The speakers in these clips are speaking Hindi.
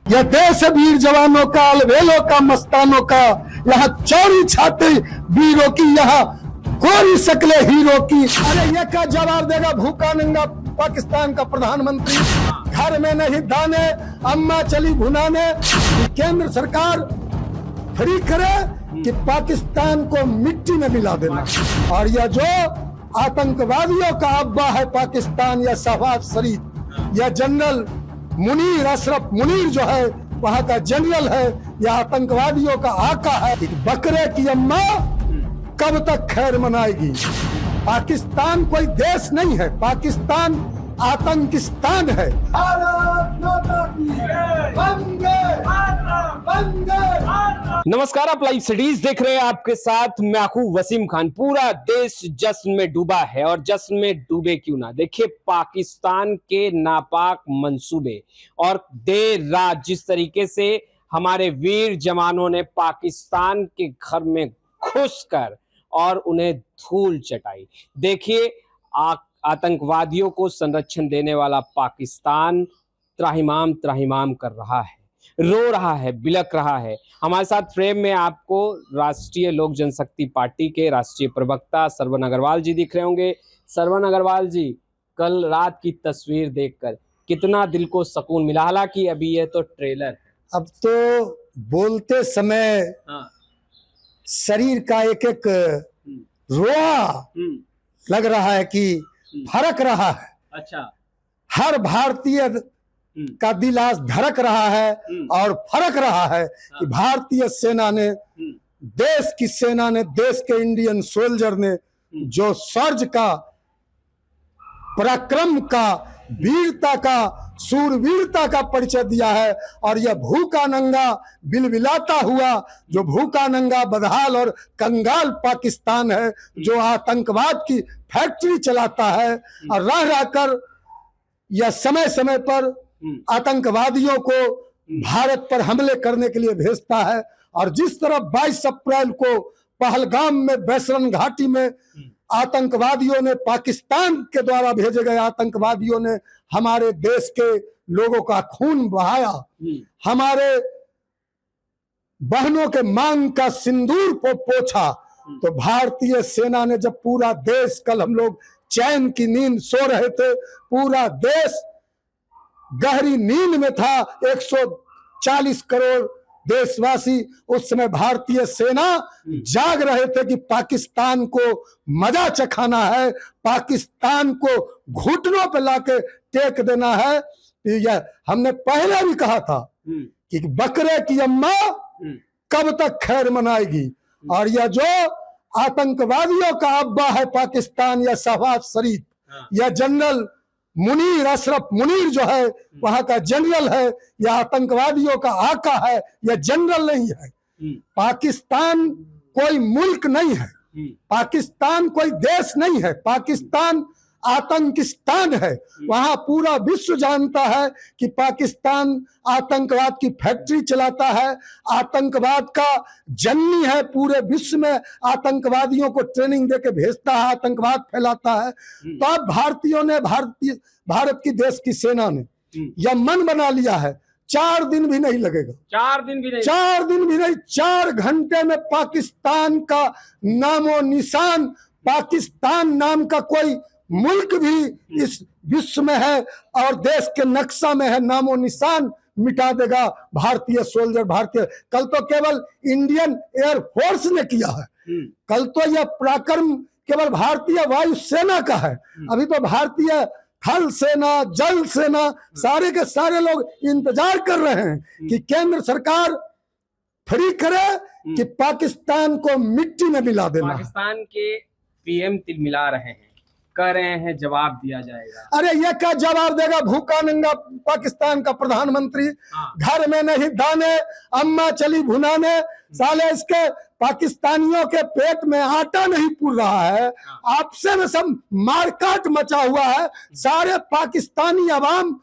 यह देश वीर जवानों का, अलवेलों का, मस्तानों का। यहाँ चौड़ी छाती वीरों की, यहाँ कोरी शक्ले हीरो की। अरे ये क्या जवाब देगा भूखा नंगा पाकिस्तान का प्रधानमंत्री? घर में नहीं दाने, अम्मा चली भुनाने। केंद्र सरकार फ्री करे कि पाकिस्तान को मिट्टी में मिला देना। और यह जो आतंकवादियों का अब्बा है पाकिस्तान, या शहबाज शरीफ, या जनरल मुनीर, अशरफ मुनीर जो है वहां का जनरल है, या आतंकवादियों का आका है। बकरे की अम्मा कब तक खैर मनाएगी? पाकिस्तान कोई देश नहीं है, पाकिस्तान आतंकिस्तान है। नमस्कार, आप लाइव सिटीज देख रहे हैं। आपके साथ मैं हूं वसीम खान। पूरा देश जश्न में डूबा है, और जश्न में डूबे क्यों ना। देखिए, पाकिस्तान के नापाक मंसूबे और देर रात जिस तरीके से हमारे वीर जवानों ने पाकिस्तान के घर में घुसकर और उन्हें धूल चटाई। देखिए, आतंकवादियों को संरक्षण देने वाला पाकिस्तान त्राहिमाम त्राहिमाम कर रहा है, रो रहा है, बिलक रहा है। हमारे साथ फ्रेम में आपको राष्ट्रीय लोक जनशक्ति पार्टी के राष्ट्रीय प्रवक्ता सरवन अग्रवाल जी दिख रहे होंगे। सरवन अग्रवाल जी, कल रात की तस्वीर देखकर कितना दिल को सुकून मिला। हालांकि अभी ये तो ट्रेलर है, अब तो बोलते समय शरीर का एक एक रोआ लग रहा है कि फरक रहा है। अच्छा, हर भारतीय का दिल आज धड़क रहा है और फरक रहा है कि भारतीय सेना ने, देश की सेना ने, देश के इंडियन सोल्जर ने जो शौर्य का, पराक्रम का, वीरता का, सूरवीरता का परिचय दिया है। और यह भूखा नंगा बिलबिलाता हुआ, जो भूखा नंगा बदहाल और कंगाल पाकिस्तान है, जो आतंकवाद की फैक्ट्री चलाता है और रह रहकर यह समय समय पर आतंकवादियों को भारत पर हमले करने के लिए भेजता है। और जिस तरह 22 अप्रैल को पहलगाम में, बैसरन घाटी में आतंकवादियों ने, पाकिस्तान के द्वारा भेजे गए आतंकवादियों ने हमारे देश के लोगों का खून बहाया, हमारे बहनों के मांग का सिंदूर को पोंछा, तो भारतीय सेना ने, जब पूरा देश, कल हम लोग चैन की नींद सो रहे थे, पूरा देश गहरी नींद में था, 140 करोड़ देशवासी, उस समय भारतीय सेना जाग रहे थे कि पाकिस्तान को मजा चखाना है, पाकिस्तान को घुटनों पे लाके टेक देना है। यह हमने पहले भी कहा था कि बकरे की अम्मा कब तक खैर मनाएगी। और यह जो आतंकवादियों का अब्बा है पाकिस्तान, या शहबाज शरीफ, या जनरल मुनीर, अशरफ मुनीर जो है वहां का जनरल है, या आतंकवादियों का आका है, या जनरल नहीं है। पाकिस्तान कोई मुल्क नहीं है, पाकिस्तान कोई देश नहीं है, पाकिस्तान आतंकिस्तान है। वहां पूरा विश्व जानता है कि पाकिस्तान आतंकवाद की फैक्ट्री चलाता है, आतंकवाद का जननी है, पूरे विश्व में आतंकवादियों को ट्रेनिंग देके भेजता है, आतंकवाद फैलाता है। तो अब भारतीयों ने, भारत की देश की सेना ने यह मन बना लिया है, 4 दिन भी नहीं लगेगा, 4 दिन भी नहीं, 4 घंटे में पाकिस्तान का नामो निशान, पाकिस्तान नाम का कोई मुल्क भी इस विश्व में है और देश के नक्शा में है, नामो निशान मिटा देगा भारतीय सोल्जर, भारतीय। कल तो केवल इंडियन एयरफोर्स ने किया है, कल तो यह पराक्रम केवल भारतीय वायुसेना का है। अभी तो भारतीय थल सेना, जल सेना, सारे के सारे लोग इंतजार कर रहे हैं कि केंद्र सरकार फ्री करे कि पाकिस्तान को मिट्टी में मिला देना। पाकिस्तान के पीएम तिलमिला रहे हैं, कह रहे हैं जवाब दिया जाएगा। अरे ये क्या जवाब देगा भूखा नंगा पाकिस्तान का प्रधानमंत्री? घर में नहीं दाने, अम्मा चली भुनाने। साले इसके पाकिस्तानियों के पेट में आटा नहीं पुर रहा है, आपसे में सब मारकाट मचा हुआ है। सारे पाकिस्तानी अवाम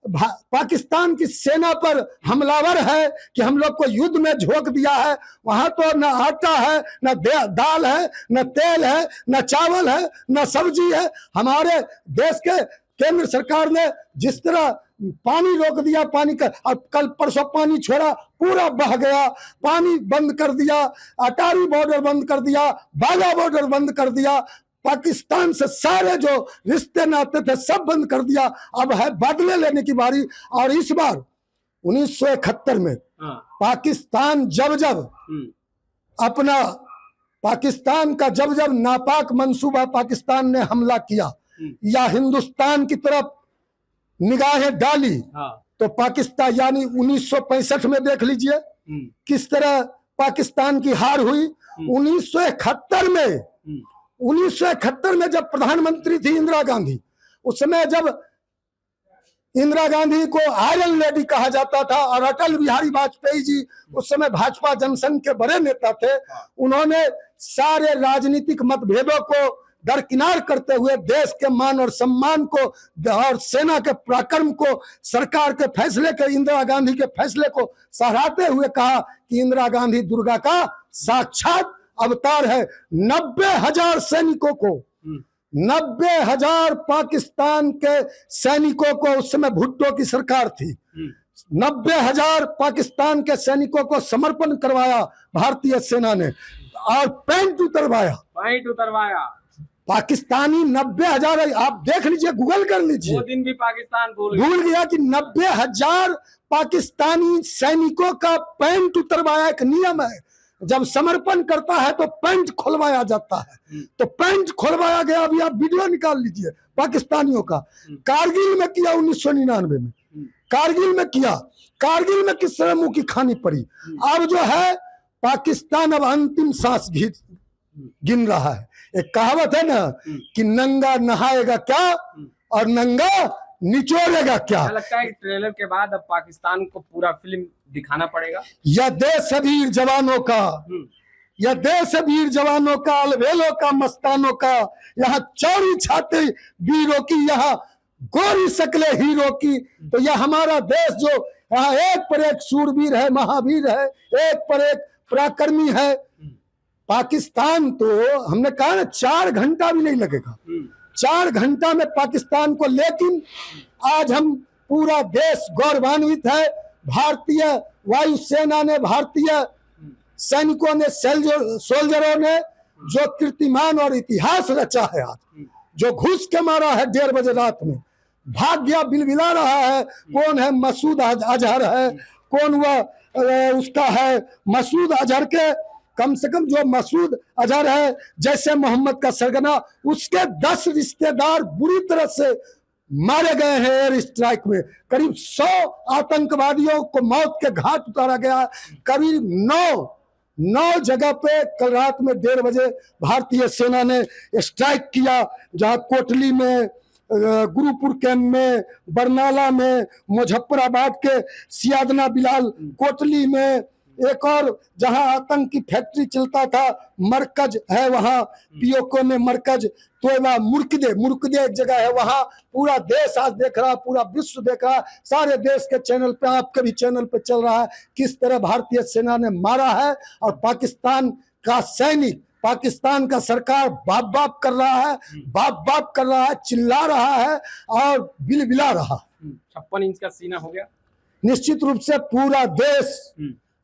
पाकिस्तान की सेना पर हमलावर है कि हम लोग को युद्ध में झोंक दिया है। वहां तो न आटा है, न दाल है, न तेल है, न चावल है, न सब्जी है। हमारे देश के केंद्र सरकार ने जिस तरह पानी रोक दिया, पानी का अब कल परसों पानी छोड़ा, पूरा बह गया, पानी बंद कर दिया, अटारी बॉर्डर बंद कर दिया, बाघा बॉर्डर बंद कर दिया, पाकिस्तान से सारे जो रिश्ते नाते थे सब बंद कर दिया। अब है बदले लेने की बारी। और इस बार 1971 में पाकिस्तान जब अपना पाकिस्तान का जब नापाक मंसूबा पाकिस्तान ने हमला किया या हिंदुस्तान की तरफ निगाहें डाली, तो पाकिस्तान यानी 1965 में देख लीजिए किस तरह पाकिस्तान की हार हुई। 1971 में जब प्रधानमंत्री थी इंदिरा गांधी, उस समय जब इंदिरा गांधी को आयरन लेडी कहा जाता था और अटल बिहारी वाजपेयी जी उस समय भाजपा जनसंघ के बड़े नेता थे, उन्होंने सारे राजनीतिक मतभेदों को दरकिनार करते हुए देश के मान और सम्मान को और सेना के पराक्रम को, सरकार के फैसले के, इंदिरा गांधी के फैसले को सराहते हुए कहा कि इंदिरा गांधी दुर्गा का साक्षात अवतार है। 90,000 सैनिकों को, 90,000 पाकिस्तान के सैनिकों को, उस समय भुट्टो की सरकार थी, 90,000 पाकिस्तान के सैनिकों को समर्पण करवाया भारतीय सेना ने और पैंट उतरवाया। पाकिस्तानी 90,000, आप देख लीजिए, गूगल कर लीजिए, वो दिन भी पाकिस्तान भूल गया कि 90,000 पाकिस्तानी सैनिकों का पैंट उतरवाया। एक नियम है, जब समर्पण करता है तो पैंट खुलवाया जाता है, तो पैंट खुलवाया गया। अभी आप वीडियो निकाल लीजिए पाकिस्तानियों का। कारगिल में किया 1999 में, कारगिल में किया, कारगिल में किस तरह मुंह की खानी पड़ी। अब जो है पाकिस्तान अब अंतिम सांस गिन रहा है। एक कहावत है ना कि नंगा नहाएगा क्या और नंगा निचोड़ेगा क्या। लगता है कि ट्रेलर के बाद अब पाकिस्तान को पूरा फिल्म दिखाना पड़ेगा। यह देश वीर जवानों का, यह देश वीर जवानों का, अलबेलों का, मस्तानों का, यहाँ चौड़ी छाती वीरों की, यहाँ गोरी शक्ले हीरो की। तो यह हमारा देश जो यहाँ एक पर एक शूरवीर है, महावीर है, एक पर एक पराक्रमी है। पाकिस्तान तो हमने कहा ना 4 घंटा भी नहीं लगेगा, 4 घंटा में पाकिस्तान को। लेकिन आज हम पूरा देश गौरवान्वित है। भारतीय वायुसेना ने, भारतीय सैनिकों ने, सोल्जरों ने जो कीर्तिमान और इतिहास रचा है, आज जो घुस के मारा है 1:30 बजे रात में, भाग गया, बिलबिला रहा है। कौन है? मसूद अजहर है। कौन वह उसका है? मसूद अजहर के, कम से कम जो मसूद अजहर है, जैसे मोहम्मद का सरगना, उसके 10 रिश्तेदार बुरी तरह से मारे गए हैं एयर स्ट्राइक में। करीब 100 आतंकवादियों को मौत के घाट उतारा गया। करीब 9 जगह पे कल रात में 1:30 बजे भारतीय सेना ने स्ट्राइक किया, जहां कोटली में, गुरुपुर कैंप में, बरनाला में, मुजफ्फराबाद के सियादना बिलाल कोटली में, एक और जहां आतंकी फैक्ट्री चलता था, मरकज है वहां पीओको में, मरकज तोयबा, मुर्कदे एक जगह है, वहां पूरा देश आज देख रहा, पूरा विश्व देख रहा, सारे देश के चैनल पे, आपके भी चैनल पे चल रहा है किस तरह भारतीय सेना ने मारा है। और पाकिस्तान का सैनिक, पाकिस्तान का सरकार बाप बाप कर रहा है, चिल्ला रहा है और बिलबिला रहा। 56 इंच का सीना हो गया। निश्चित रूप से पूरा देश,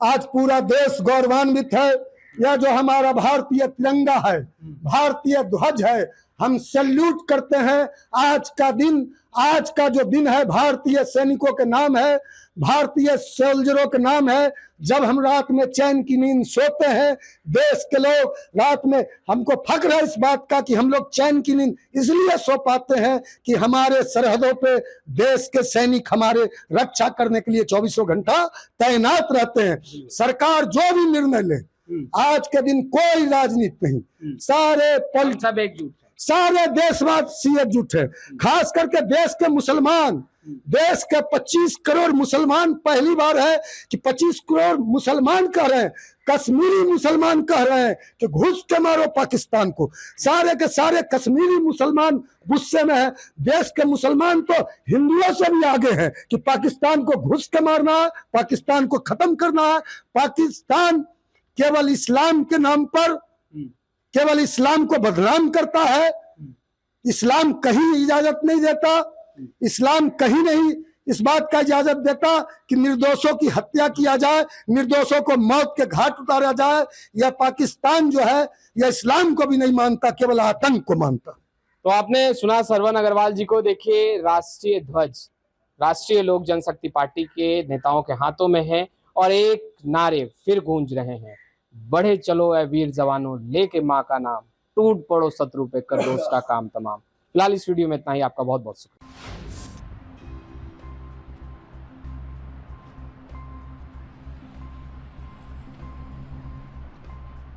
आज पूरा देश गौरवान्वित है। यह जो हमारा भारतीय तिरंगा है, भारतीय ध्वज है, हम सैल्यूट करते हैं। आज का जो दिन है भारतीय सैनिकों के नाम है, भारतीय सोल्जरों के नाम है। जब हम रात में चैन की नींद सोते हैं, देश के लोग रात में, हमको फक्र है इस बात का कि हम लोग चैन की नींद इसलिए सो पाते हैं कि हमारे सरहदों पे देश के सैनिक हमारे रक्षा करने के लिए 24 घंटा तैनात रहते हैं। सरकार जो भी निर्णय ले, आज के दिन कोई राजनीति नहीं, सब एकजुट, सारे देशवासी एकजुट है। खास करके देश के मुसलमान, देश के 25 करोड़ मुसलमान, पहली बार है कि 25 करोड़ मुसलमान कह रहे हैं, कश्मीरी मुसलमान कह रहे हैं कि घुस के मारो पाकिस्तान को। सारे के सारे कश्मीरी मुसलमान गुस्से में है। देश के मुसलमान तो हिंदुओं से भी आगे हैं कि पाकिस्तान को घुस के मारना है, पाकिस्तान को खत्म करना है। पाकिस्तान केवल इस्लाम के नाम पर केवल इस्लाम को बदनाम करता है। इस्लाम कहीं इजाजत नहीं देता, इस्लाम कहीं नहीं इस बात का इजाजत देता कि निर्दोषों की हत्या किया जाए, निर्दोषों को मौत के घाट उतारा जाए? यह पाकिस्तान जो है यह इस्लाम को भी नहीं मानता, केवल आतंक को मानता। तो आपने सुना सरवन अग्रवाल जी को। देखिए, राष्ट्रीय ध्वज राष्ट्रीय लोक जनशक्ति पार्टी के नेताओं के हाथों में है और एक नारे फिर गूंज रहे हैं, बढ़े चलो ऐ वीर जवानों, लेके माँ का नाम, टूट पड़ो शत्रु पे, कर दो उसका काम तमाम। फिलहाल इस वीडियो में इतना ही। आपका बहुत बहुत शुक्रिया।